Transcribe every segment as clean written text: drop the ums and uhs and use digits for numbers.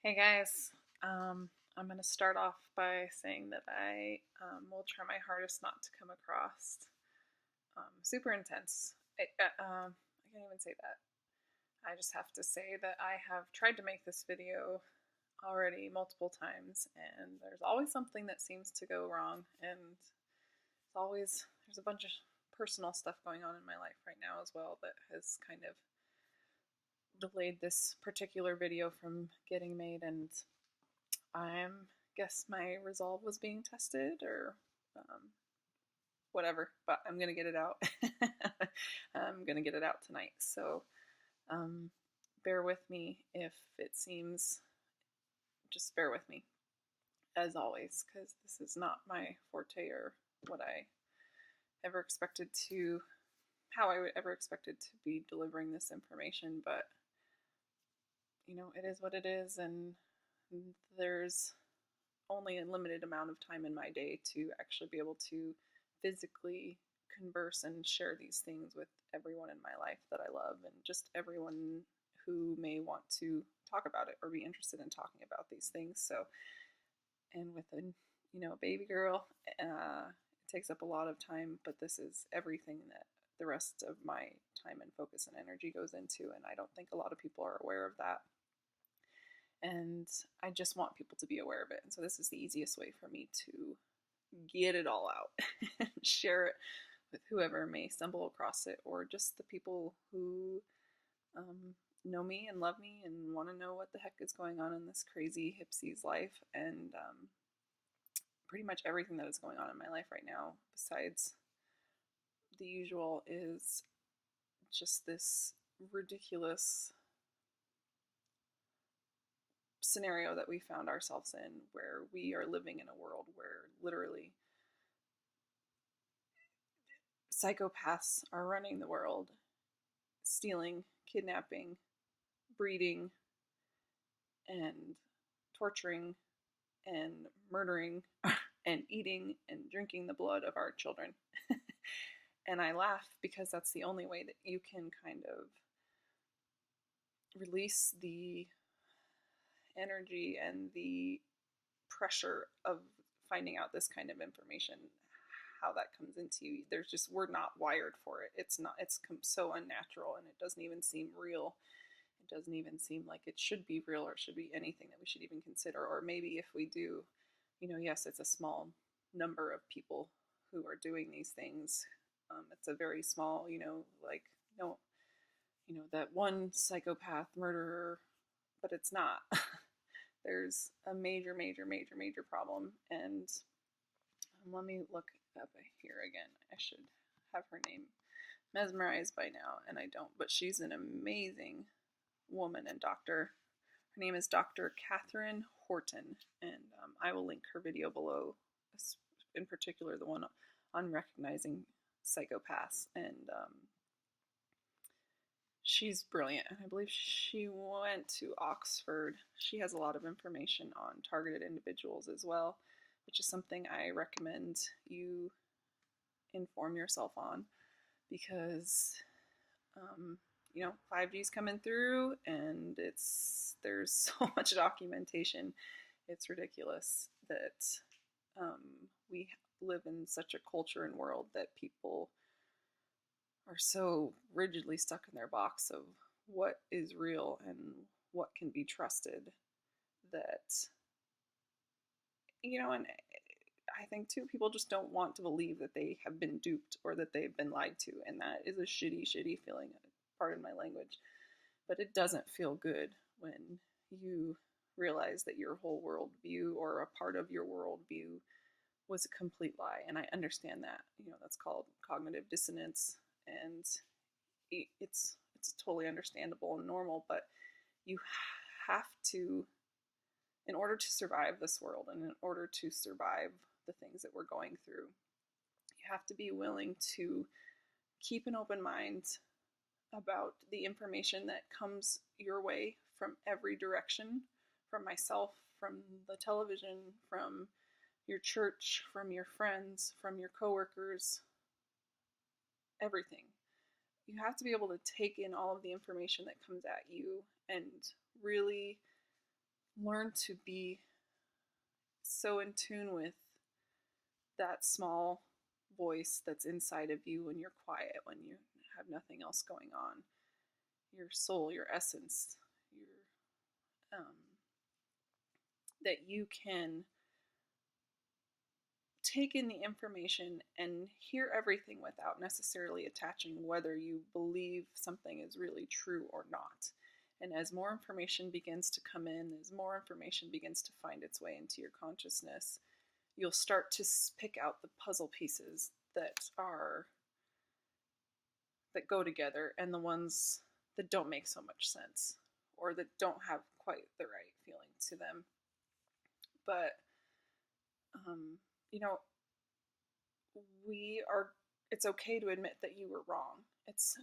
Hey guys, I'm going to start off by saying that I will try my hardest not to come across super intense. I can't even say that. I just have to say that I have tried to make this video already multiple times, and there's always something that seems to go wrong, and there's a bunch of personal stuff going on in my life right now as well that has kind of delayed this particular video from getting made, and I guess my resolve was being tested or whatever, but I'm gonna get it out. I'm gonna get it out tonight, so bear with me if it seems. Just bear with me, as always, because this is not my forte or what I ever expected to, how I would ever expected to be delivering this information, but it is what it is, and there's only a limited amount of time in my day to actually be able to physically converse and share these things with everyone in my life that I love, and just everyone who may want to talk about it or be interested in talking about these things. So, and with a baby girl, it takes up a lot of time, but this is everything that the rest of my time and focus and energy goes into, and I don't think a lot of people are aware of that. And I just want people to be aware of it. And so this is the easiest way for me to get it all out and share it with whoever may stumble across it, or just the people who know me and love me and want to know what the heck is going on in this crazy hipsie's life. And pretty much everything that is going on in my life right now, besides the usual, is just this ridiculous scenario that we found ourselves in, where we are living in a world where literally psychopaths are running the world, stealing, kidnapping, breeding, and torturing, and murdering, and eating and drinking the blood of our children. And I laugh because that's the only way that you can kind of release the energy and the pressure of finding out this kind of information, how that comes into you. We're not wired for it. It's so unnatural, and it doesn't even seem real. It doesn't even seem like it should be real or should be anything that we should even consider. Or maybe if we do, yes, it's a small number of people who are doing these things. It's a very small, that one psychopath murderer, but it's not. There's a major, major, major, major problem. And let me look up here again. I should have her name mesmerized by now, and I don't. But she's an amazing woman and doctor. Her name is Dr. Katherin Horton, and I will link her video below, in particular the one on recognizing psychopaths. And she's brilliant, and I believe she went to Oxford. She has a lot of information on targeted individuals as well, which is something I recommend you inform yourself on, because 5G's coming through, and there's so much documentation. It's ridiculous that we live in such a culture and world that people are so rigidly stuck in their box of what is real and what can be trusted, that and I think too, people just don't want to believe that they have been duped or that they've been lied to, and that is a shitty feeling, pardon my language, but it doesn't feel good when you realize that your whole worldview or a part of your worldview was a complete lie. And I understand that, that's called cognitive dissonance, and it's totally understandable and normal, but you have to, in order to survive this world and in order to survive the things that we're going through, you have to be willing to keep an open mind about the information that comes your way from every direction, from myself, from the television, from your church, from your friends, from your coworkers, everything. You have to be able to take in all of the information that comes at you and really learn to be so in tune with that small voice that's inside of you when you're quiet, when you have nothing else going on. Your soul, your essence, that you can take in the information and hear everything without necessarily attaching whether you believe something is really true or not. And as more information begins to come in, as more information begins to find its way into your consciousness, you'll start to pick out the puzzle pieces that go together, and the ones that don't make so much sense or that don't have quite the right feeling to them. But it's okay to admit that you were wrong. It's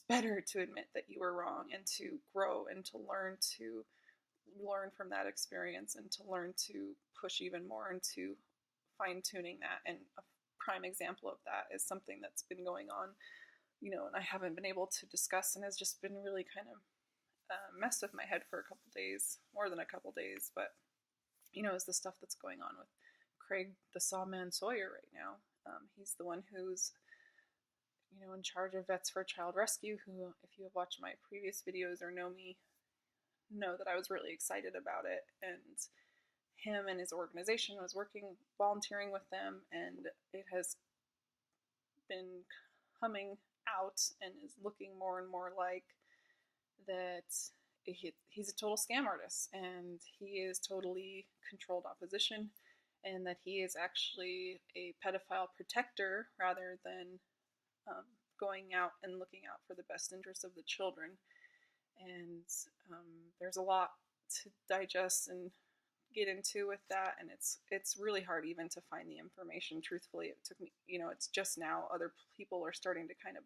better to admit that you were wrong and to grow and to learn from that experience and to learn to push even more into fine-tuning that. And a prime example of that is something that's been going on, and I haven't been able to discuss, and has just been really kind of messed with my head for a couple days, more than a couple days, but is the stuff that's going on with Craig the Sawman Sawyer right now. He's the one who's in charge of Vets for Child Rescue, who, if you have watched my previous videos or know me, know that I was really excited about it. And him and his organization was volunteering with them, and it has been coming out and is looking more and more like that he's a total scam artist, and he is totally controlled opposition, and that he is actually a pedophile protector rather than going out and looking out for the best interests of the children. And there's a lot to digest and get into with that, and it's really hard even to find the information. Truthfully, it took me, it's just now other people are starting to kind of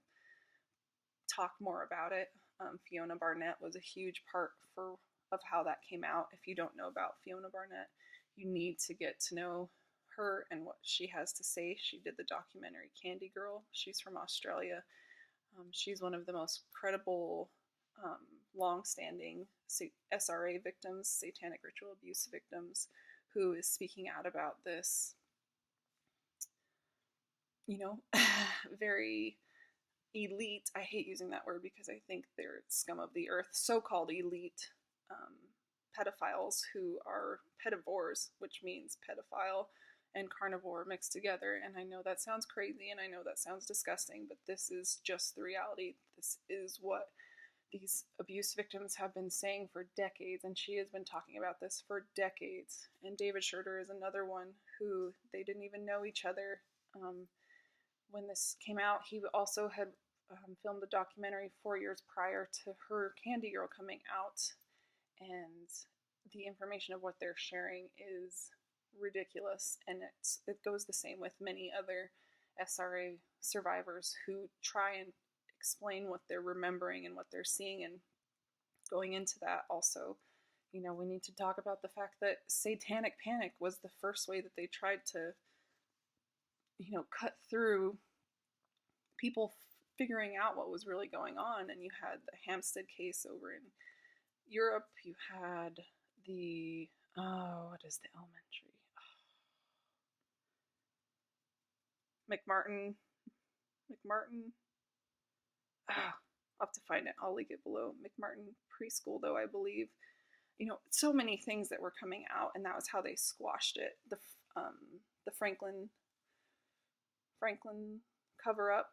talk more about it. Fiona Barnett was a huge part of how that came out. If you don't know about Fiona Barnett, you need to get to know her and what she has to say. She did the documentary Candy Girl. She's from Australia. She's one of the most credible, long-standing SRA victims, satanic ritual abuse victims, who is speaking out about this, very elite, I hate using that word because I think they're scum of the earth, so-called elite pedophiles who are pedivores, which means pedophile and carnivore mixed together. And I know that sounds crazy, and I know that sounds disgusting, but this is just the reality. This is what these abuse victims have been saying for decades, and she has been talking about this for decades. And David Shurter is another one who they didn't even know each other. When this came out, he also had filmed a documentary 4 years prior to her Candy Girl coming out, and the information of what they're sharing is ridiculous. And it goes the same with many other SRA survivors who try and explain what they're remembering and what they're seeing. And going into that also, we need to talk about the fact that satanic panic was the first way that they tried to cut through people figuring out what was really going on. And you had the Hamstead case over in Europe. You had the, what is the elementary? Mcmartin. I'll have to find it. I'll link it below. Mcmartin Preschool, though, I believe. So many things that were coming out, and that was how they squashed it. The Franklin cover-up,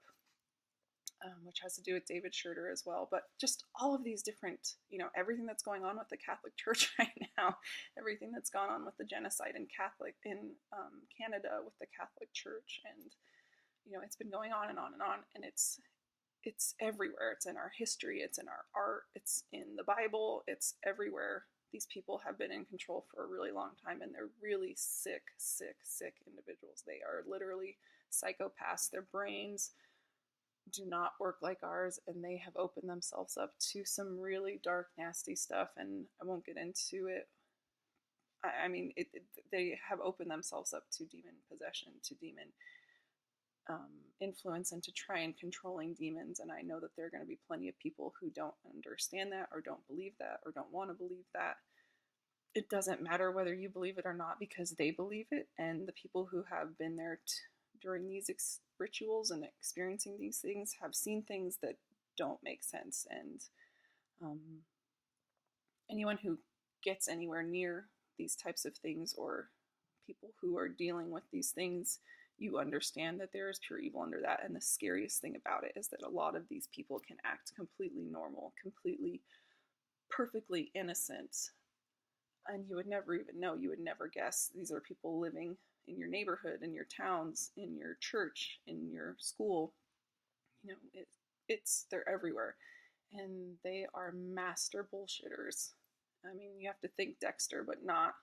which has to do with David Shurter as well. But just all of these different, everything that's going on with the Catholic Church right now, everything that's gone on with the genocide in Canada with the Catholic Church, and it's been going on and on and on, and it's everywhere. It's in our history, it's in our art, it's in the Bible, it's everywhere. These people have been in control for a really long time, and they're really sick individuals. They are literally psychopaths. Their brains do not work like ours, and they have opened themselves up to some really dark, nasty stuff, and I won't get into it. I mean, they have opened themselves up to demon possession, to demon influence, and to try and controlling demons. And I know that there are going to be plenty of people who don't understand that, or don't believe that, or don't want to believe that. it doesn't matter whether you believe it or not, because they believe it, and the people who have been there during these rituals and experiencing these things have seen things that don't make sense. And um, anyone who gets anywhere near these types of things, or people who are dealing with these things, you understand that there is pure evil under that. And the scariest thing about it is that a lot of these people can act completely normal, completely perfectly innocent, and you would never even know. You would never guess. These are people living in your neighborhood, in your towns, in your church, in your school. You know, they're everywhere, and they are master bullshitters. I mean, you have to think Dexter, but not,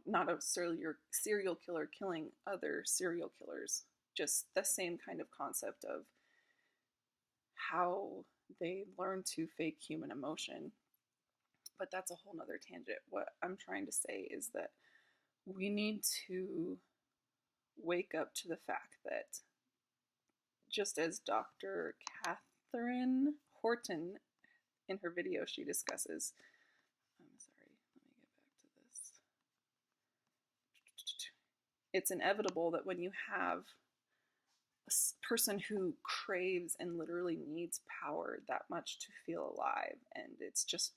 not a serial killer killing other serial killers. Just the same kind of concept of how they learn to fake human emotion. But that's a whole nother tangent. What I'm trying to say is that we need to wake up to the fact that, just as Dr. Katherin Horton, in her video, she discusses, I'm sorry, let me get back to this. It's inevitable that when you have a person who craves and literally needs power that much to feel alive, and it's just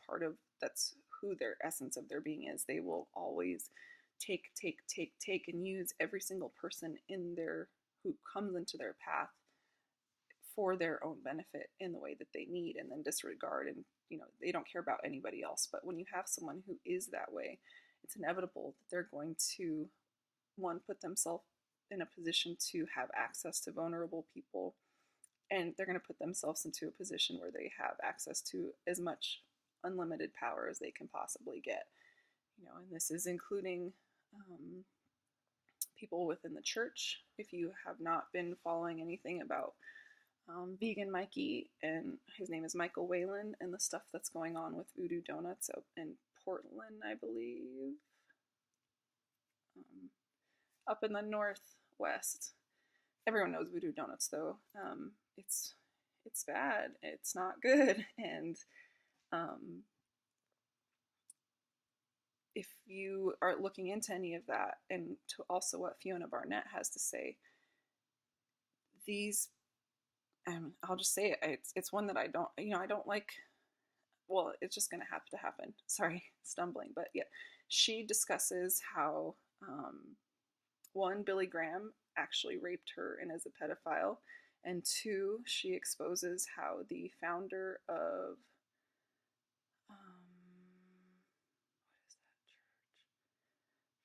that's who their essence of their being is, they will always take, and use every single person who comes into their path for their own benefit in the way that they need, and then disregard, and they don't care about anybody else. But when you have someone who is that way, it's inevitable that they're going to, one, put themselves in a position to have access to vulnerable people, and they're going to put themselves into a position where they have access to as much unlimited power as they can possibly get. And this is including people within the church. If you have not been following anything about vegan Mikey, and his name is Michael Whalen, and the stuff that's going on with Voodoo Doughnuts in Portland, I believe, up in the northwest. Everyone knows Voodoo Doughnuts, though. It's bad. It's not good. And if you are looking into any of that, and to also what Fiona Barnett has to say, these, I'll just say it, it's one that I don't like. Well, it's just going to have to happen. Sorry, stumbling. But yeah, she discusses how, one, Billy Graham actually raped her and is a pedophile. And two, she exposes how the founder of, what is that church?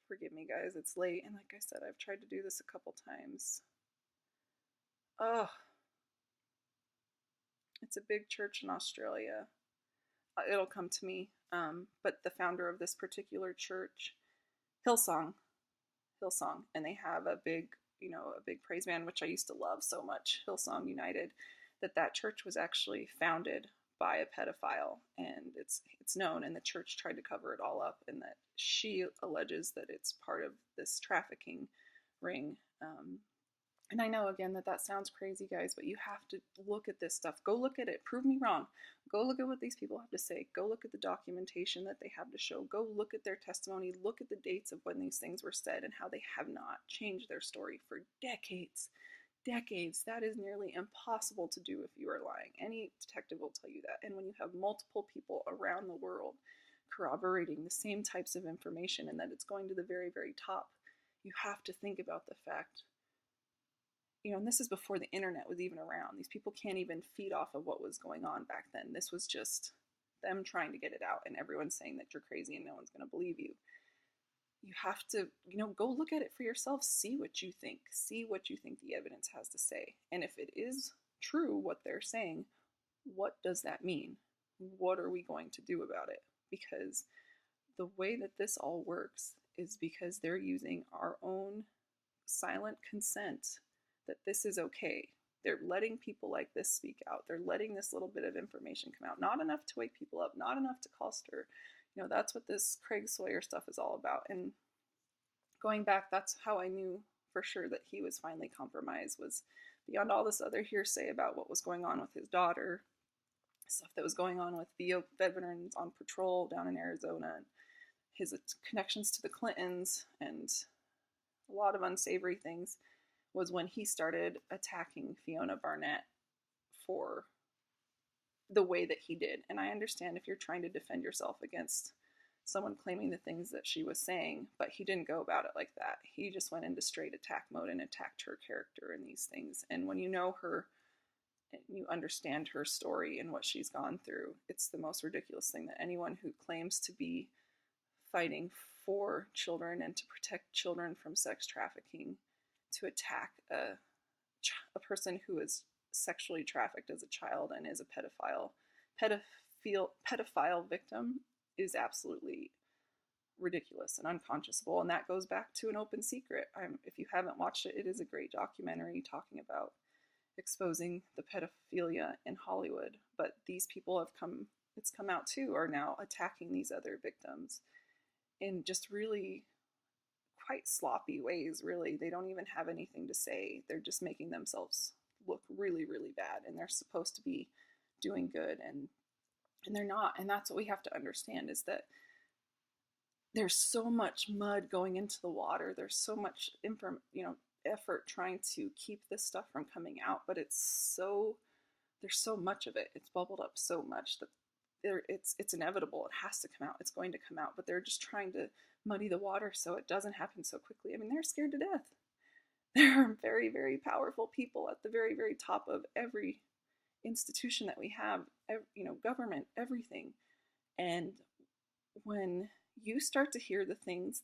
Forgive me, guys, it's late. And like I said, I've tried to do this a couple times. It's a big church in Australia. It'll come to me. But the founder of this particular church, Hillsong, and they have a big praise band, which I used to love so much, Hillsong United, that church was actually founded by a pedophile, and it's known, and the church tried to cover it all up, and that she alleges that it's part of this trafficking ring. And I know, again, that sounds crazy, guys, but you have to look at this stuff. Go look at it. Prove me wrong. Go look at what these people have to say. Go look at the documentation that they have to show. Go look at their testimony. Look at the dates of when these things were said and how they have not changed their story for decades. Decades. That is nearly impossible to do if you are lying. Any detective will tell you that. And when you have multiple people around the world corroborating the same types of information, and that it's going to the very, very top, you have to think about the fact, and this is before the internet was even around. These people can't even feed off of what was going on back then. This was just them trying to get it out, and everyone's saying that you're crazy and no one's going to believe you. You have to, go look at it for yourself. See what you think. See what you think the evidence has to say. And if it is true what they're saying, what does that mean? What are we going to do about it? Because the way that this all works is because they're using our own silent consent that this is okay. They're letting people like this speak out. They're letting this little bit of information come out. Not enough to wake people up, not enough to cause stir. That's what this Craig Sawyer stuff is all about. And going back, that's how I knew for sure that he was finally compromised, was beyond all this other hearsay about what was going on with his daughter, stuff that was going on with VO veterans on patrol down in Arizona, and his connections to the Clintons, and a lot of unsavory things, was when he started attacking Fiona Barnett for the way that he did. And I understand if you're trying to defend yourself against someone claiming the things that she was saying, but he didn't go about it like that. He just went into straight attack mode and attacked her character in these things. And when you know her, and you understand her story and what she's gone through, it's the most ridiculous thing that anyone who claims to be fighting for children and to protect children from sex trafficking, to attack a person who is sexually trafficked as a child and is a pedophile victim, is absolutely ridiculous and unconscionable. And that goes back to An Open Secret. If you haven't watched it, it is a great documentary talking about exposing the pedophilia in Hollywood. But these people it's come out too, are now attacking these other victims in just really quite sloppy ways, really. They don't even have anything to say. They're just making themselves look really, really bad, and they're supposed to be doing good, and they're not. And that's what we have to understand, is that there's so much mud going into the water. There's so much effort trying to keep this stuff from coming out, but there's so much of it. It's bubbled up so much that it's inevitable. It has to come out. It's going to come out, but they're just trying to muddy the water so it doesn't happen so quickly. I mean, they're scared to death. There are very, very powerful people at the very, very top of every institution that we have, government, everything. And when you start to hear the things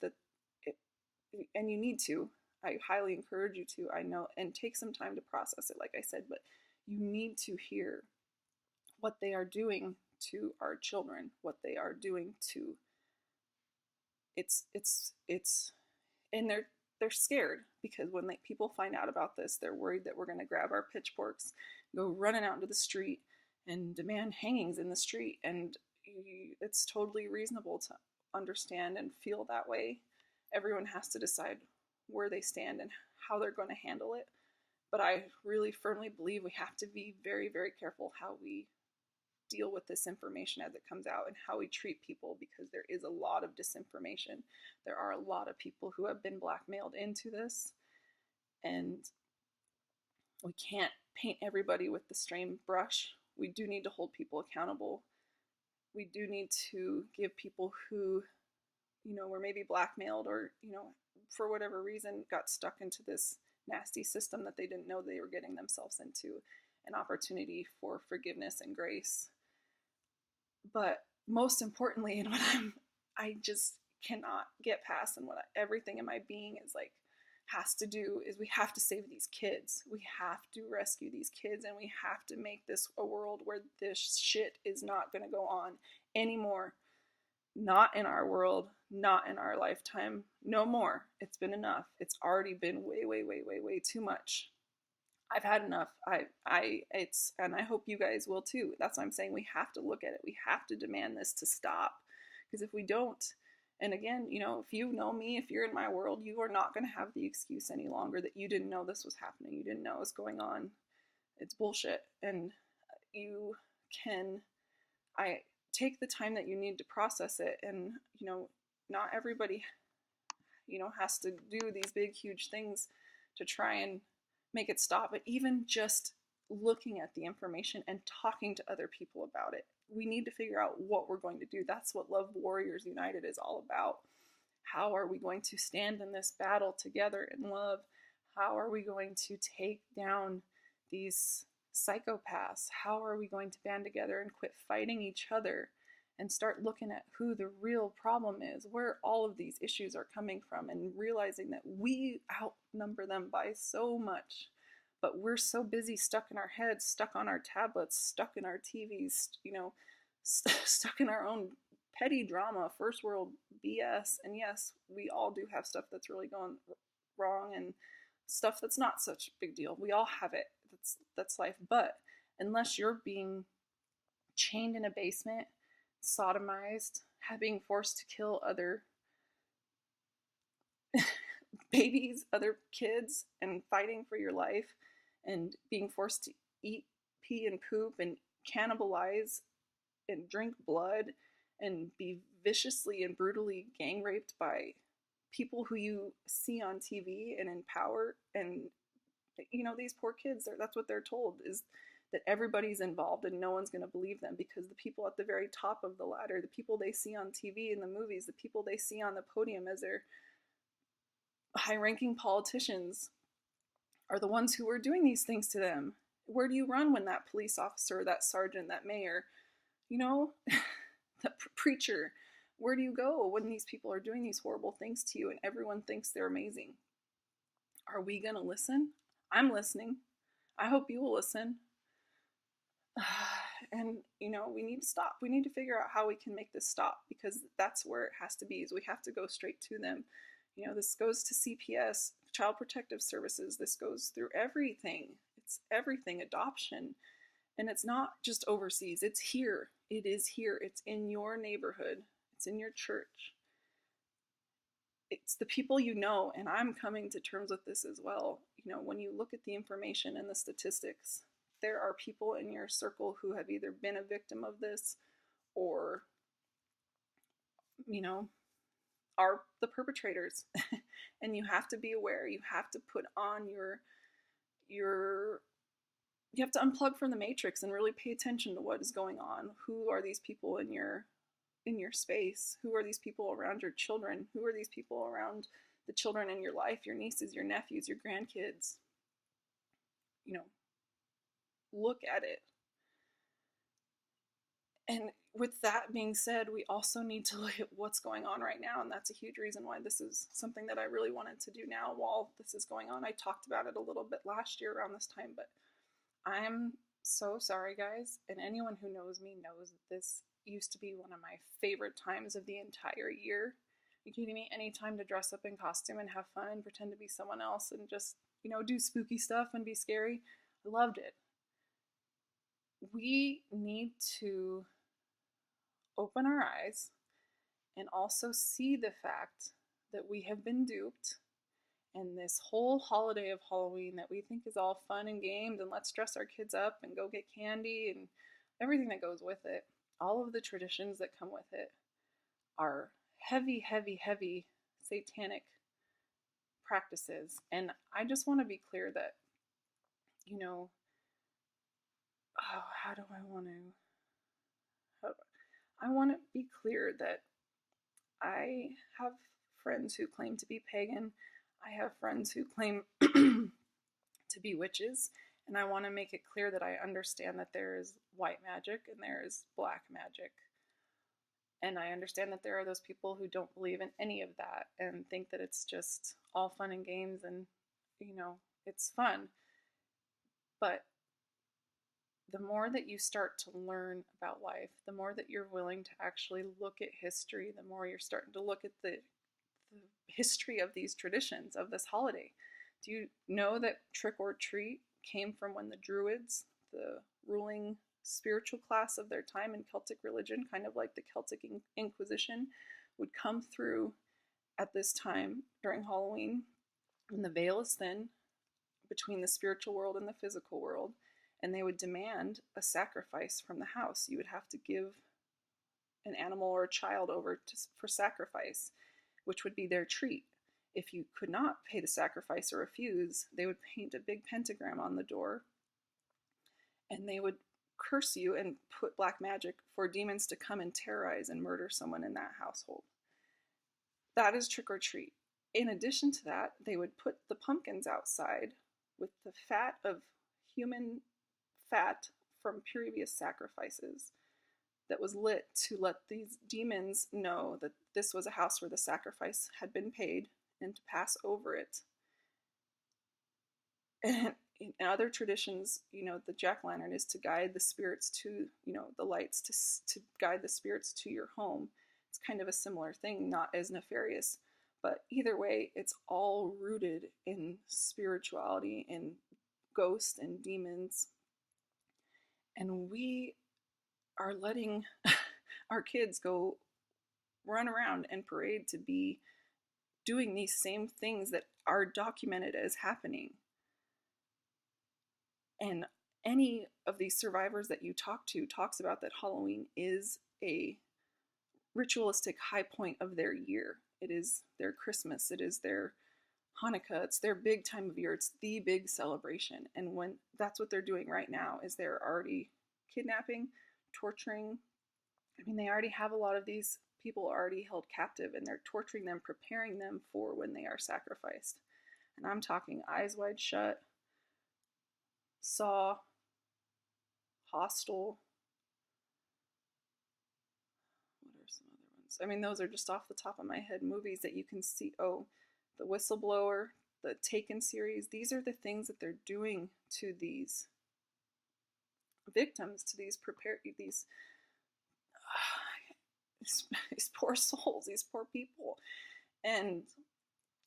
and you need to, I highly encourage you to, I know, and take some time to process it, like I said, but you need to hear what they are doing to our children, what they are doing to, and they're scared, because when people find out about this, they're worried that we're going to grab our pitchforks, go running out into the street, and demand hangings in the street. And it's totally reasonable to understand and feel that way. Everyone has to decide where they stand and how they're going to handle it. But I really firmly believe we have to be very, very careful how we deal with this information as it comes out, and how we treat people, because there is a lot of disinformation. There are a lot of people who have been blackmailed into this, and we can't paint everybody with the same brush. We do need to hold people accountable. We do need to give people who, were maybe blackmailed, or, for whatever reason got stuck into this nasty system that they didn't know they were getting themselves into, an opportunity for forgiveness and grace. But most importantly, and I just cannot get past, and what everything in my being has to do, is we have to save these kids. We have to rescue these kids, and we have to make this a world where this shit is not going to go on anymore. Not in our world, not in our lifetime, no more. It's been enough. It's already been way, way, way, way, way too much. I've had enough. And I hope you guys will too. That's why I'm saying we have to look at it. We have to demand this to stop. Because if we don't, and again, if you know me, if you're in my world, you are not going to have the excuse any longer that you didn't know this was happening. You didn't know it was going on. It's bullshit. And I take the time that you need to process it. And, not everybody, has to do these big, huge things to try and make it stop. But even just looking at the information and talking to other people about it, we need to figure out what we're going to do. That's what Love Warriors United is all about. How are we going to stand in this battle together in love? How are we going to take down these psychopaths? How are we going to band together and quit fighting each other and start looking at who the real problem is, where all of these issues are coming from, and realizing that we outnumber them by so much, but we're so busy stuck in our heads, stuck on our tablets, stuck in our TVs, stuck in our own petty drama, first world BS. And yes, we all do have stuff that's really going wrong and stuff that's not such a big deal. We all have it. That's life. But unless you're being chained in a basement, sodomized, being forced to kill other babies, other kids, and fighting for your life, and being forced to eat, pee, and poop, and cannibalize and drink blood and be viciously and brutally gang raped by people who you see on TV and in power. And these poor kids, that's what they're told, is that everybody's involved and no one's going to believe them, because the people at the very top of the ladder, the people they see on TV in the movies, the people they see on the podium as their high-ranking politicians, are the ones who are doing these things to them. Where do you run when that police officer, that sergeant, that mayor, that preacher, where do you go when these people are doing these horrible things to you and everyone thinks they're amazing? Are we going to listen? I'm listening. I hope you will listen. And, we need to stop. We need to figure out how we can make this stop, because that's where it has to be, is we have to go straight to them. This goes to CPS, Child Protective Services. This goes through everything. It's everything, adoption. And it's not just overseas. It's here. It is here. It's in your neighborhood. It's in your church. It's the people you know, and I'm coming to terms with this as well. When you look at the information and the statistics, there are people in your circle who have either been a victim of this or, are the perpetrators. And you have to be aware. You have to put on you have to unplug from the matrix and really pay attention to what is going on. Who are these people in your space? Who are these people around your children? Who are these people around the children in your life, your nieces, your nephews, your grandkids? Look at it. And with that being said, we also need to look at what's going on right now. And that's a huge reason why this is something that I really wanted to do now while this is going on. I talked about it a little bit last year around this time, but I'm so sorry, guys. And anyone who knows me knows that this used to be one of my favorite times of the entire year. Are you kidding me? Any time to dress up in costume and have fun and pretend to be someone else and just, do spooky stuff and be scary. I loved it. We need to open our eyes and also see the fact that we have been duped, and this whole holiday of Halloween that we think is all fun and games and let's dress our kids up and go get candy and everything that goes with it, all of the traditions that come with it are heavy, heavy, heavy satanic practices. And I just want to be clear that, I want to be clear that I have friends who claim to be pagan. I have friends who claim to be witches. And I want to make it clear that I understand that there is white magic and there is black magic. And I understand that there are those people who don't believe in any of that and think that it's just all fun and games and, it's fun. But the more that you start to learn about life, the more that you're willing to actually look at history, the more you're starting to look at the history of these traditions, of this holiday. Do you know that trick or treat came from when the Druids, the ruling spiritual class of their time in Celtic religion, kind of like the Celtic Inquisition, would come through at this time during Halloween when the veil is thin between the spiritual world and the physical world, and they would demand a sacrifice from the house. You would have to give an animal or a child over for sacrifice, which would be their treat. If you could not pay the sacrifice or refuse, they would paint a big pentagram on the door, and they would curse you and put black magic for demons to come and terrorize and murder someone in that household. That is trick or treat. In addition to that, they would put the pumpkins outside with the fat of human fat from previous sacrifices that was lit to let these demons know that this was a house where the sacrifice had been paid and to pass over it. And in other traditions, the jack-o'-lantern is to guide the spirits to, the lights to guide the spirits to your home. It's kind of a similar thing, not as nefarious, but either way, it's all rooted in spirituality and ghosts and demons. And we are letting our kids go run around and parade to be doing these same things that are documented as happening. And any of these survivors that you talk to talks about that Halloween is a ritualistic high point of their year. It is their Christmas. It is their Hanukkah. It's their big time of year. It's the big celebration. And when that's what they're doing right now, is they're already kidnapping, torturing. I mean, they already have a lot of these people already held captive, and they're torturing them, preparing them for when they are sacrificed. And I'm talking Eyes Wide Shut, Saw, Hostel. What are some other ones? I mean, those are just off the top of my head movies that you can see. Oh, The Whistleblower, the Taken series. These are the things that they're doing to these victims, to these these poor souls, these poor people. And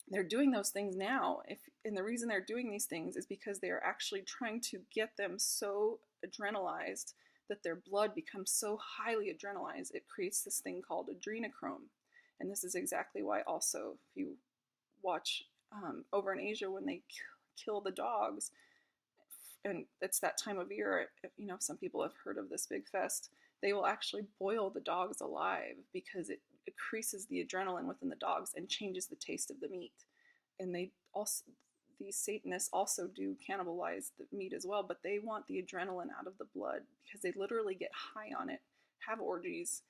they're doing those things now. And the reason they're doing these things is because they are actually trying to get them so adrenalized that their blood becomes so highly adrenalized, it creates this thing called adrenochrome. And this is exactly why also, if you watch over in Asia when they kill the dogs, and it's that time of year, you know, some people have heard of this big fest, they will actually boil the dogs alive because it increases the adrenaline within the dogs and changes the taste of the meat. And they also, these Satanists also do cannibalize the meat as well, but they want the adrenaline out of the blood because they literally get high on it, have orgies,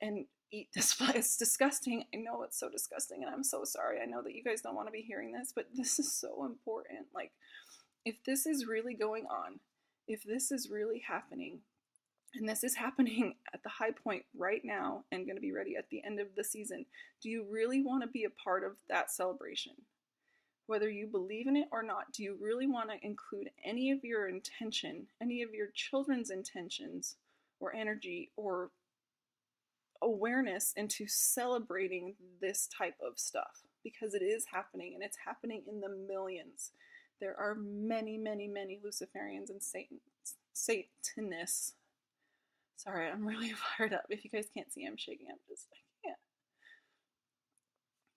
and eat this flesh. It's disgusting. I know it's so disgusting, and I'm so sorry. I know that you guys don't want to be hearing this, but this is so important. Like, if this is really going on, if this is really happening, and this is happening at the high point right now and going to be ready at the end of the season, do you really want to be a part of that celebration? Whether you believe in it or not, do you really want to include any of your intention, any of your children's intentions or energy or awareness into celebrating this type of stuff? Because it is happening, and it's happening in the millions. There are many, many, many Luciferians and Satanists. Sorry, I'm really fired up. If you guys can't see, I'm shaking. I can't.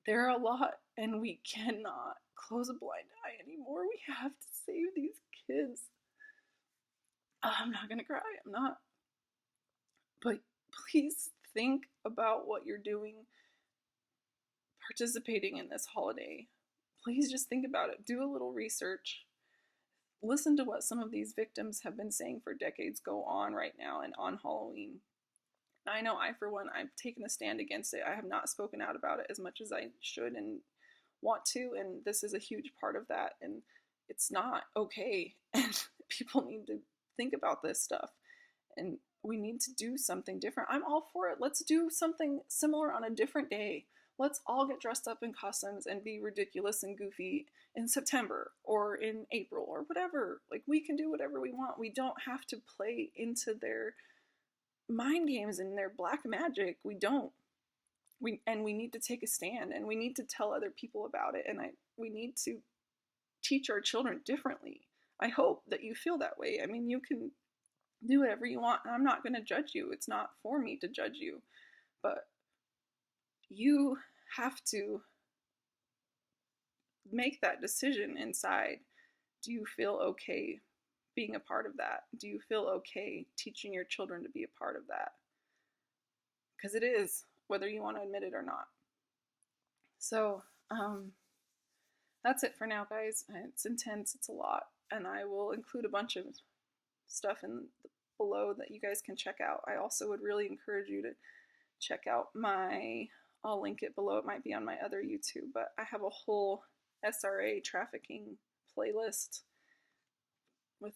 There are a lot, and we cannot close a blind eye anymore. We have to save these kids. I'm not going to cry. I'm not. But please think about what you're doing participating in this holiday. Please just think about it. Do a little research. Listen to what some of these victims have been saying for decades go on right now and on Halloween. I know I, for one, I've taken a stand against it. I have not spoken out about it as much as I should and want to, and this is a huge part of that, and it's not okay, and people need to think about this stuff, and we need to do something different. I'm all for it. Let's do something similar on a different day. Let's all get dressed up in costumes and be ridiculous and goofy in September or in April or whatever. Like, we can do whatever we want. We don't have to play into their mind games and their black magic. We don't. We need to take a stand, and we need to tell other people about it, and we need to teach our children differently. I hope that you feel that way. I mean, you can do whatever you want. I'm not going to judge you. It's not for me to judge you, but you have to make that decision inside. Do you feel okay being a part of that? Do you feel okay teaching your children to be a part of that? Because it is, whether you want to admit it or not. So, that's it for now, guys. It's intense. It's a lot. And I will include a bunch of stuff below that you guys can check out. I also would really encourage you to check out I'll link it below. It might be on my other YouTube, but I have a whole SRA trafficking playlist with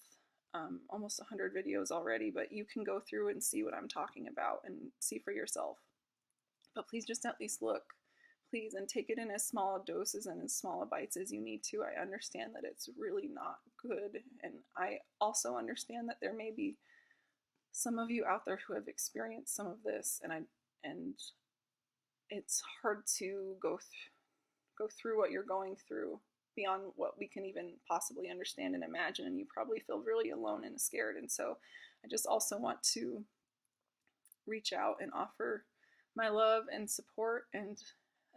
almost 100 videos already, but you can go through and see what I'm talking about and see for yourself. But please just at least look, please, and take it in as small doses and as small bites as you need to. I understand that it's really not good, and I also understand that there may be some of you out there who have experienced some of this, and it's hard to go through what you're going through beyond what we can even possibly understand and imagine, and you probably feel really alone and scared. And so I just also want to reach out and offer my love and support and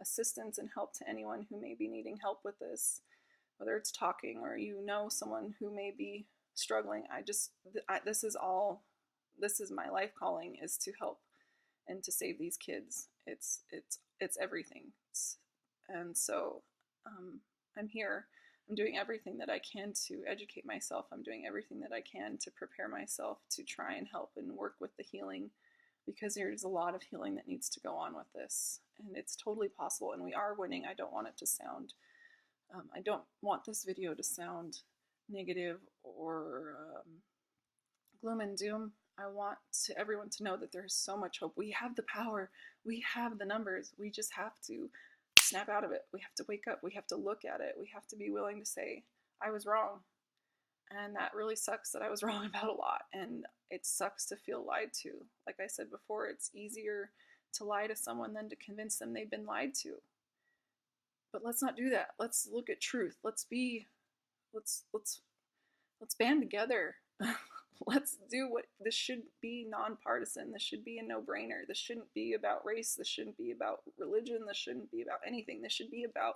assistance and help to anyone who may be needing help with this, whether it's talking or you know someone who may be struggling. This is my life calling, is to help and to save these kids. It's everything. And so I'm here. I'm doing everything that I can to educate myself. I'm doing everything that I can to prepare myself to try and help and work with the healing, because there's a lot of healing that needs to go on with this. And it's totally possible, and we are winning. I don't want it to sound, I don't want this video to sound negative or gloom and doom. I want everyone to know that there's so much hope. We have the power. We have the numbers. We just have to snap out of it. We have to wake up. We have to look at it. We have to be willing to say, I was wrong. And that really sucks that I was wrong about a lot. And it sucks to feel lied to. Like I said before, it's easier to lie to someone than to convince them they've been lied to. But let's not do that. Let's look at truth. Let's band together. Let's do what, this should be nonpartisan. This should be a no-brainer. This shouldn't be about race. This shouldn't be about religion. This shouldn't be about anything. This should be about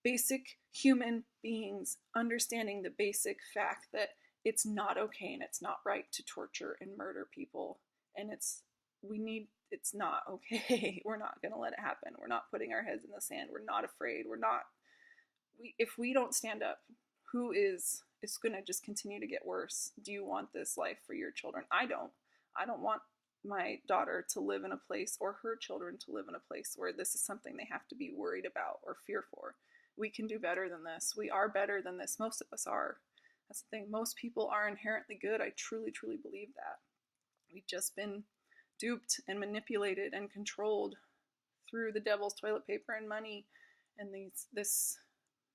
basic human beings understanding the basic fact that it's not okay and it's not right to torture and murder people. And it's not okay. We're not going to let it happen. We're not putting our heads in the sand. We're not afraid. If we don't stand up, who is? It's going to just continue to get worse. Do you want this life for your children? I don't want my daughter to live in a place, or her children to live in a place, where this is something they have to be worried about or fear for. We can do better than this. We are better than this. Most of us are. That's the thing. Most people are inherently good. I truly, truly believe that. We've just been duped and manipulated and controlled through the devil's toilet paper and money and this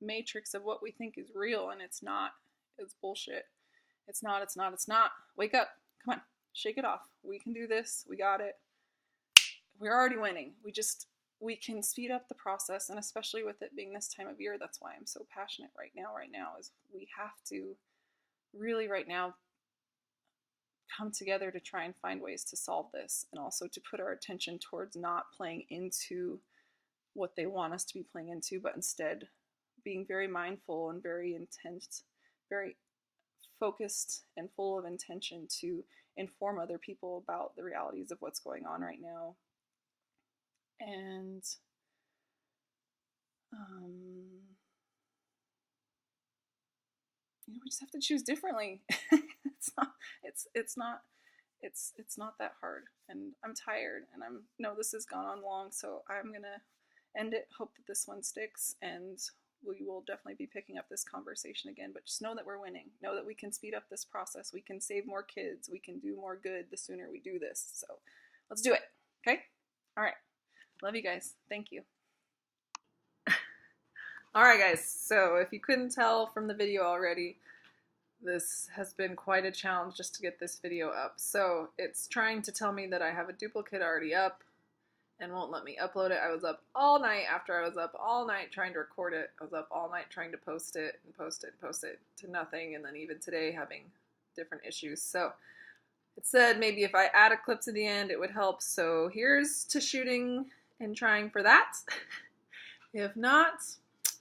matrix of what we think is real, and it's not. It's bullshit. It's not. Wake up. Come on. Shake it off. We can do this. We got it. We're already winning. We can speed up the process, and especially with it being this time of year, that's why I'm so passionate right now is we have to really right now come together to try and find ways to solve this, and also to put our attention towards not playing into what they want us to be playing into, but instead being very mindful and very intense, very focused and full of intention to inform other people about the realities of what's going on right now. And we just have to choose differently. It's not that hard. And I'm tired, and this has gone on long, so I'm gonna end it. Hope that this one sticks, and we will definitely be picking up this conversation again. But just know that we're winning. Know that we can speed up this process. We can save more kids. We can do more good the sooner we do this. So let's do it. Okay? All right. Love you guys. Thank you. All right, guys. So if you couldn't tell from the video already, this has been quite a challenge just to get this video up. So it's trying to tell me that I have a duplicate already up and won't let me upload it. I was up all night after I was up all night trying to record it. I was up all night trying to post it to nothing, and then even today having different issues. So it said maybe if I add a clip to the end it would help. So here's to shooting and trying for that. If not,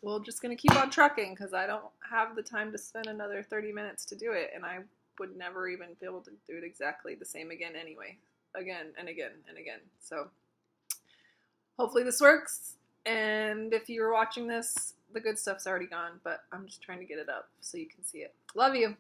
we're just going to keep on trucking, because I don't have the time to spend another 30 minutes to do it, and I would never even be able to do it exactly the same again anyway. Again and again and again. So hopefully this works, and if you're watching this, the good stuff's already gone, but I'm just trying to get it up so you can see it. Love you!